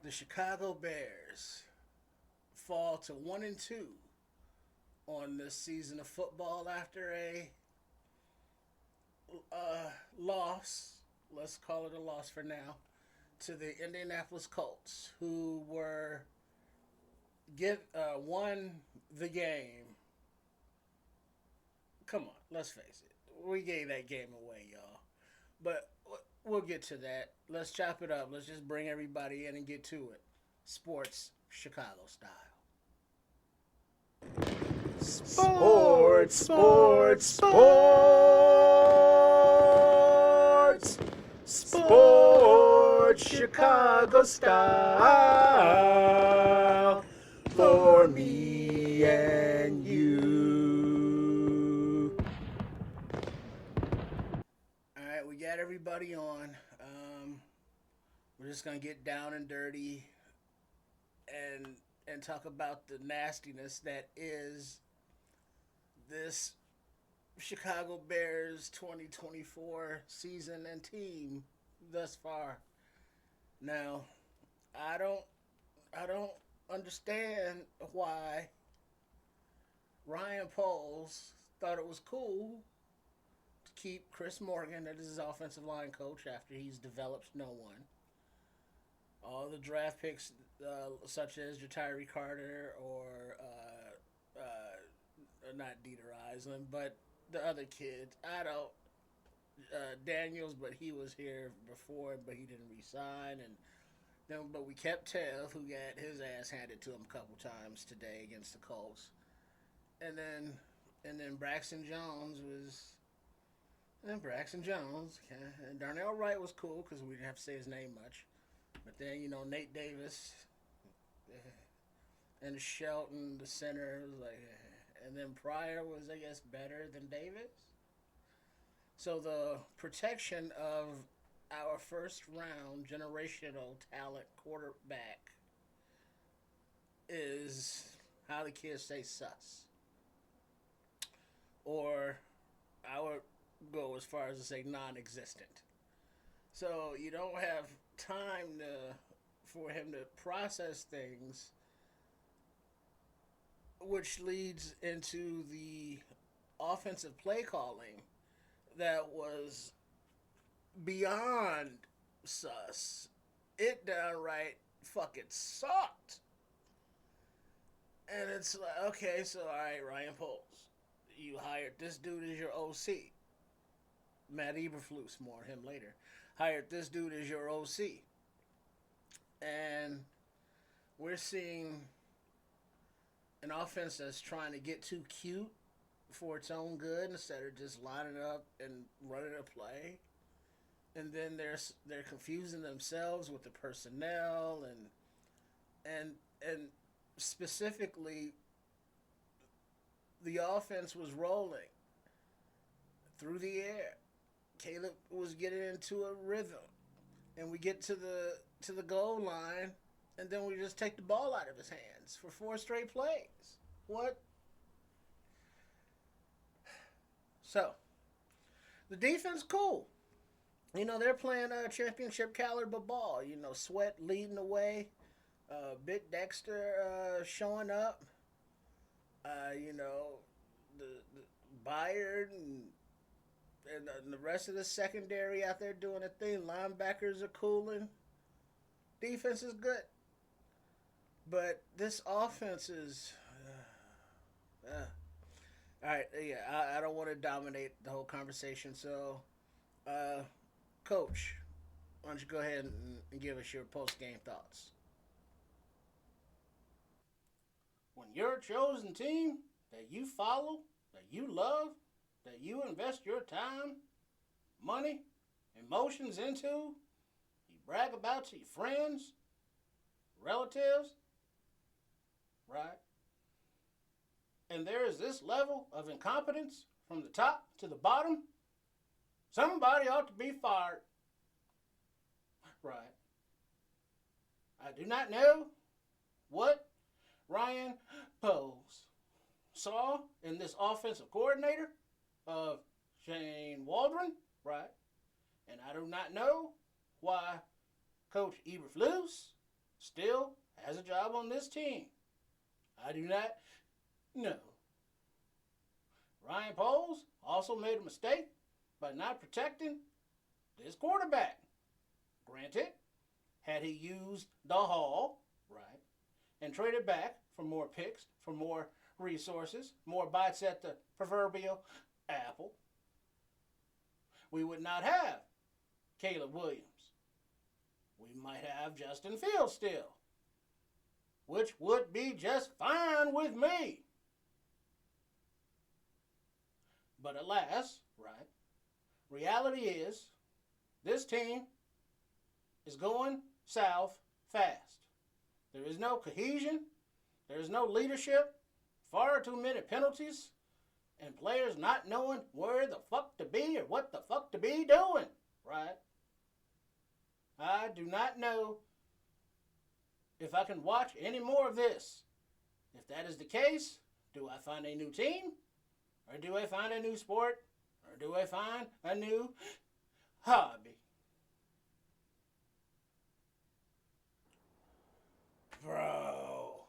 The Chicago Bears fall to 1-2 on this season of football after a loss. Let's call it a loss for now to the Indianapolis Colts, who were won the game. Come on, let's face it, we gave that game away, y'all. But we'll get to that. Let's chop it up. Let's just bring everybody in and get to it. Sports Chicago style. Sports, sports, sports. Sports Chicago style for me and you. All right, we got everybody on. We're just gonna get down and dirty and talk about the nastiness that is this Chicago Bears 2024 season and team thus far. Now, I don't I don't understand why Ryan Poles thought it was cool to keep Chris Morgan as his offensive line coach after he's developed no one. All the draft picks, such as Jatiri Carter or not Dieter Island, but the other kid, I don't Daniels, but he was here before, but he didn't resign, and then but we kept Tev, who got his ass handed to him a couple times today against the Colts, and then Braxton Jones was. And Braxton Jones, okay. And Darnell Wright was cool because we didn't have to say his name much. But then, Nate Davis and Shelton, the center, was like, and then Pryor was, I guess, better than Davis. So the protection of our first round generational talent quarterback is how the kids say sus. Or I would go as far as to say non existent. So you don't have time for him to process things, which leads into the offensive play calling that was beyond sus. It downright fucking sucked. And it's like, okay, so all right, Ryan Poles, you hired this dude as your OC. Matt Eberflus, more on him later, hired this dude as your OC. And we're seeing an offense that's trying to get too cute for its own good instead of just lining up and running a play. And then they're confusing themselves with the personnel and specifically the offense was rolling through the air. Caleb was getting into a rhythm, and we get to the goal line, and then we just take the ball out of his hands for four straight plays. What? So the defense, cool. They're playing a championship caliber ball. Sweat leading the way, Bit Dexter showing up. The Bayard and the rest of the secondary out there doing a thing. Linebackers are cooling. Defense is good. But this offense is. All right, yeah, I don't want to dominate the whole conversation. So, Coach, why don't you go ahead and give us your post game thoughts? When your chosen team that you follow, that you love, that you invest your time, money, emotions into, you brag about to your friends, relatives, right? And there is this level of incompetence from the top to the bottom, somebody ought to be fired, right? I do not know what Ryan Poles saw in this offensive coordinator of Shane Waldron, right? And I do not know why Coach Eberflus still has a job on this team? I do not know. Ryan Poles also made a mistake by not protecting this quarterback. Granted, had he used the haul, right, and traded back for more picks, for more resources, more bites at the proverbial apple, we would not have Caleb Williams. We might have Justin Fields still, which would be just fine with me. But alas, right, reality is this team is going south fast. There is no cohesion. There is no leadership. Far too many penalties. And players not knowing where the fuck to be or what the fuck to be doing. Right? I do not know if I can watch any more of this. If that is the case, do I find a new team? Or do I find a new sport? Or do I find a new hobby? Bro.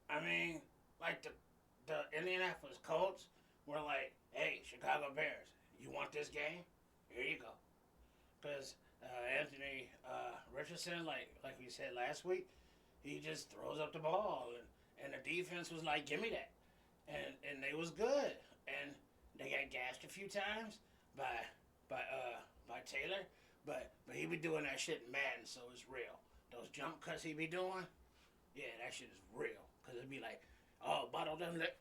I mean, like the Indianapolis Colts were like, hey, Chicago Bears, you want this game? Here you go. Because Anthony Richardson, like we said last week, he just throws up the ball. And the defense was like, give me that. And they was good. And they got gashed a few times by Taylor, but he be doing that shit in Madden, so it's real. Those jump cuts he be doing, yeah, that shit is real. Cause it'd be like, oh, bottle them like,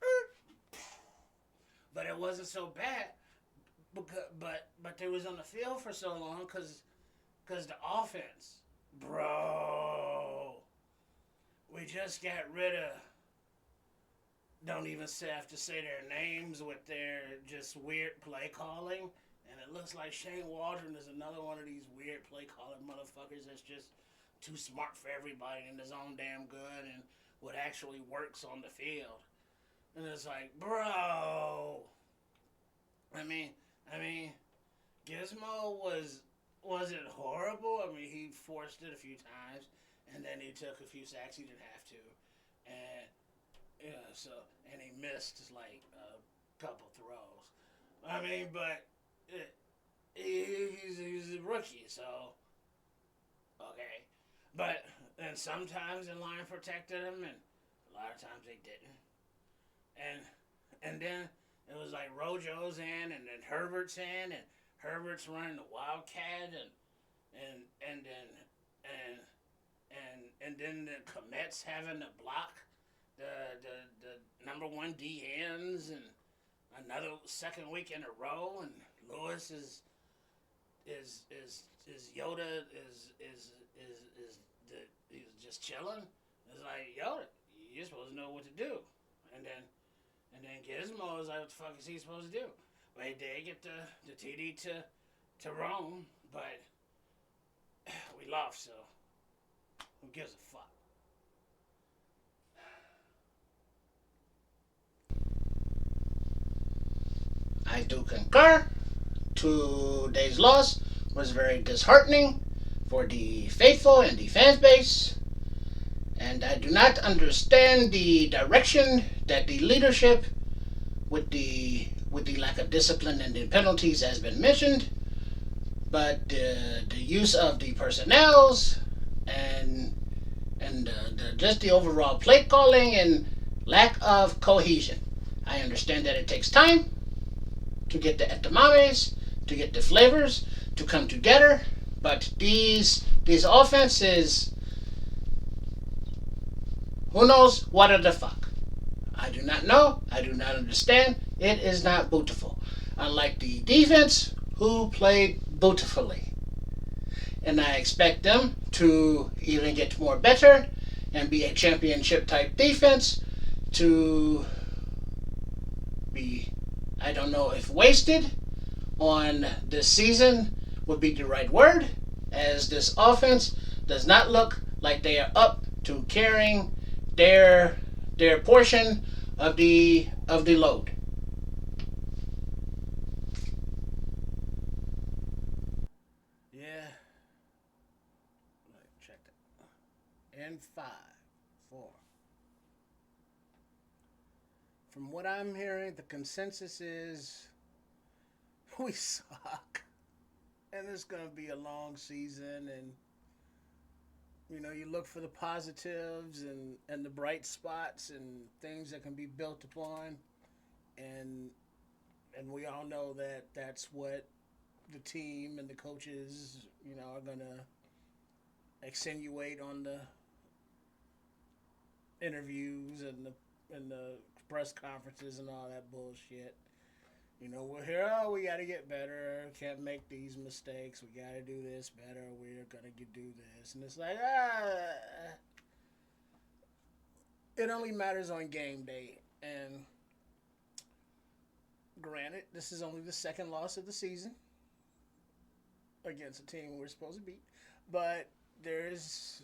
but it wasn't so bad, because, but they was on the field for so long, cause the offense, bro, we just got rid of. Don't even have to say their names with their just weird play calling. And it looks like Shane Waldron is another one of these weird play calling motherfuckers that's just too smart for everybody and his own damn good and what actually works on the field. And it's like, bro. I mean, Gizmo wasn't horrible. I mean, he forced it a few times, and then he took a few sacks he didn't have to, and and he missed like a couple throws. I mean, but he's a rookie, so okay. But and sometimes the line protected him, and a lot of times they didn't. And then it was like Rojo's in, and then Herbert's in, and Herbert's running the Wildcat, and then the Comets having to block the number one D ends, and another second week in a row, and Lewis is Yoda he's just chilling. It's like, Yoda, you're supposed to know what to do, and then Gizmo is like, what the fuck is he supposed to do? But he did get the TD to Rome, but we lost, so who gives a fuck? I do concur. Today's loss was very disheartening for the faithful and the fan base, and I do not understand the direction that the leadership, with the lack of discipline and the penalties has been mentioned, but the use of the personnels and just the overall play calling and lack of cohesion. I understand that it takes time to get the edamames, to get the flavors to come together, but these offenses, who knows what the fuck? I do not know. I do not understand. It is not beautiful. Unlike the defense, who played beautifully. And I expect them to even get more better and be a championship type defense, to be, I don't know if wasted on this season would be the right word, as this offense does not look like they are up to carrying their portion of the load. and 5. 4. From what I'm hearing, the consensus is we suck. And it's going to be a long season. And, you look for the positives and the bright spots and things that can be built upon. And we all know that that's what the team and the coaches, are going to accentuate on the interviews and the press conferences and all that bullshit. We're here. Oh, we got to get better. Can't make these mistakes. We got to do this better. We're gonna do this, and it's like it only matters on game day. And granted, this is only the second loss of the season against a team we're supposed to beat, but there's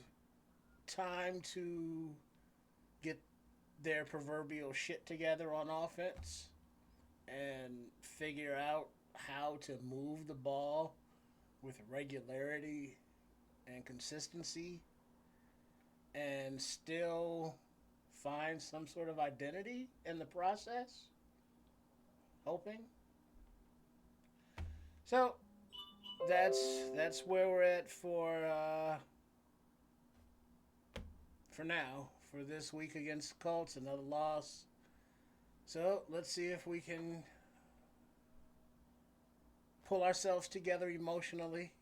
time to get their proverbial shit together on offense and figure out how to move the ball with regularity and consistency and still find some sort of identity in the process. Hoping. So that's where we're at for now, for this week against the Colts. Another loss. So let's see if we can pull ourselves together emotionally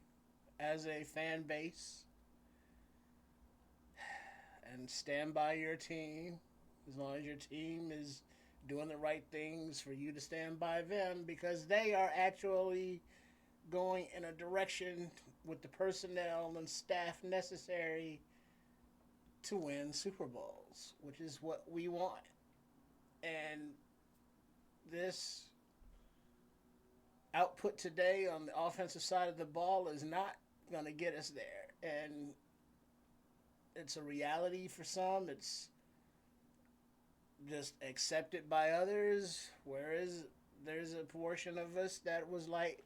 as a fan base and stand by your team as long as your team is doing the right things for you to stand by them, because they are actually going in a direction with the personnel and staff necessary to win Super Bowls, which is what we want. And this output today on the offensive side of the ball is not going to get us there. And it's a reality for some. It's just accepted by others. Whereas there's a portion of us that was like,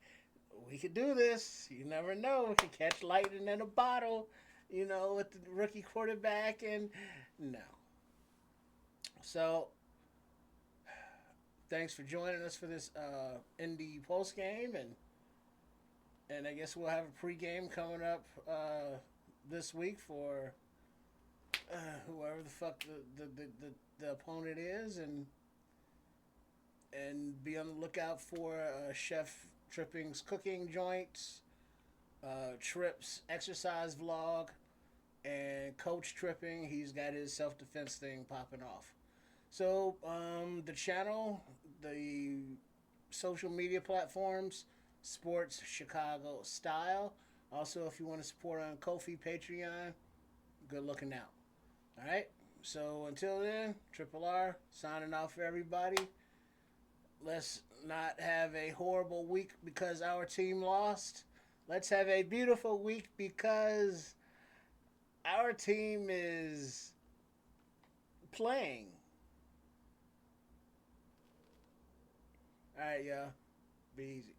we could do this. You never know. We could catch lightning in a bottle, with the rookie quarterback. And no. So thanks for joining us for this Indy Postgame, and I guess we'll have a pregame coming up this week for whoever the fuck the opponent is, and be on the lookout for Chef Tripping's cooking joints, Tripp's exercise vlog, and Coach Tripping. He's got his self-defense thing popping off. So the channel, the social media platforms, Sports Chicago Style. Also, if you want to support on Ko-fi, Patreon, good looking out. All right. So until then, Triple R signing off for everybody. Let's not have a horrible week because our team lost. Let's have a beautiful week because our team is playing. All right, y'all. Be easy.